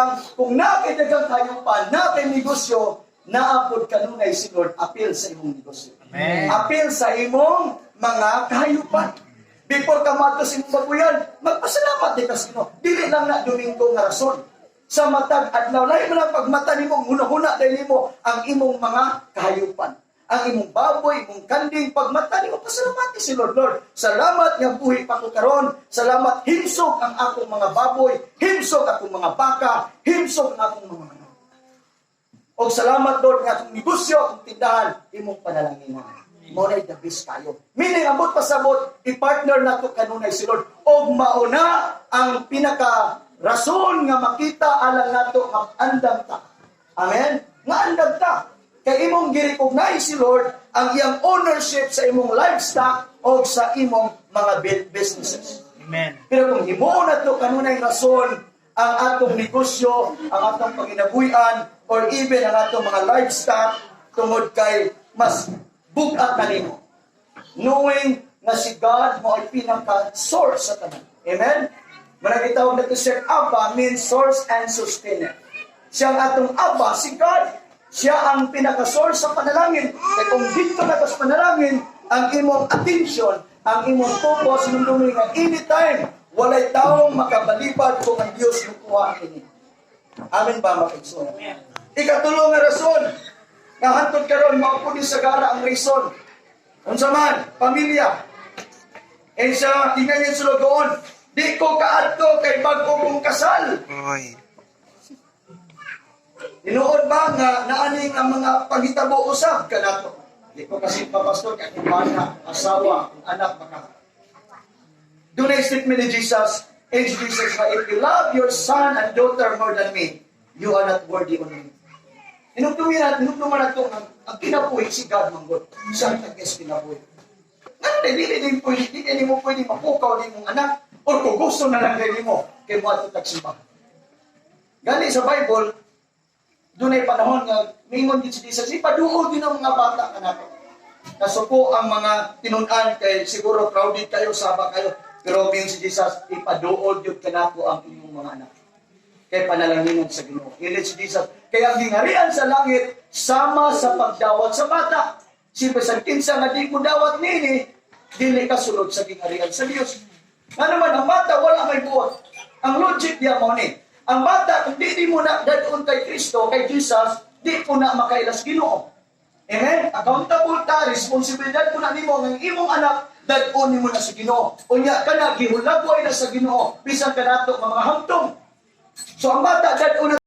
lang, kung nakitagang kayupan, nakay negosyo, naapod kanunay si Lord, appeal sa imong negosyo. Amen. Appeal sa imong mga kahayupan. Before ka mato sa imong babuyan, magpasalamat di kasino. Dili lang na Domingo nga rason. Sa matag adlaw, lahi mo lang pagmata nimo, huna-huna dahil mo ang imong mga kahayupan. Ang imong baboy, imong kanding, pagmata nimo, pasalamati si Lord. Lord, salamat nga buhi pa ko karon. Salamat, himsog ang akong mga baboy, himsog akong mga baka, himsog ang akong mga manok. O salamat, Lord, nga akong negosyo, akong tindahan, imong panalanginan. Monay the best kayo. Meaning, abot pasabot, i-partner na ito kanunay si Lord. O mauna ang pinaka-rason nga makita alang nato mag-andam ta. Amen? Nga andam ta. Kay imong gi-recognize si Lord ang iyang ownership sa imong livestock o sa imong mga businesses. Amen. Pero kung himuon na ito kanunay rason ang atong negosyo, ang atong panginabuhian, or even ang atong mga livestock, tungod kay mas bugat na nimo. Knowing na si God mo ay pinaka-source sa tanan. Amen? Managitawag na ito siya, Abba means source and sustainer. Siya ang atong Abba, si God. Siya ang pinaka-source sa panalangin. Kaya kung dito na sa panalangin, ang imong attention, ang imong focus, nung nga anytime, walay taong makabalibad kung ang Diyos lukuha ini. Amen ba, mga kaibigan? Ikatulong nga rason, kahantod karon maupo ni sagara ang rason. Unsa man, pamilya. E sa tingnan sa doon, di ko kaadto kay bago kong kasal. Oy. Tinuod ba nga naaning ang mga paghitabo usab kanato? Di ko kasi papastor kay bana, asawa, anak baka. Dunay statement ni Jesus, age Jesus, if you love your son and daughter more than me, you are not worthy on me. Tinugtuman na ito, ang kinabuhi si God manggod. Siya ang nag-guess kinabuhi. Hindi mo pwede mapukaw din mong anak, o kung gusto na lang din mo, kay mo ato tagsimba. Gani sa Bible, doon ay panahon nga, mingon din si Jesus, ipaduol din ang mga bata ka nato. Nasuko ang mga tinunan kay siguro crowded kayo, saba kayo, pero mingon si Jesus, ipaduol yun ka nato ang inyong mga anak. Kaya panalanginan sa Ginoo. Ilit si Jesus. Kaya ang gingharian sa langit, sama sa pagdawat sa bata. Siyempre sa kinsa nga di mo dawat nini, dili ka sulod sa gingharian sa Diyos. Nga naman, ang bata wala may buot. Ang logic niya mo ni. Ang bata, kung di mo na dadun kay Kristo, kay Jesus, di po na makailas Ginoo. Amen? Accountable ta, responsibilidad po na nimo ng imong anak, dadun mo na sa Ginoo. Unya ka na, gihulaboy na sa Ginoo. Bisan ka nato mga hamtong. So ang bata, dadun na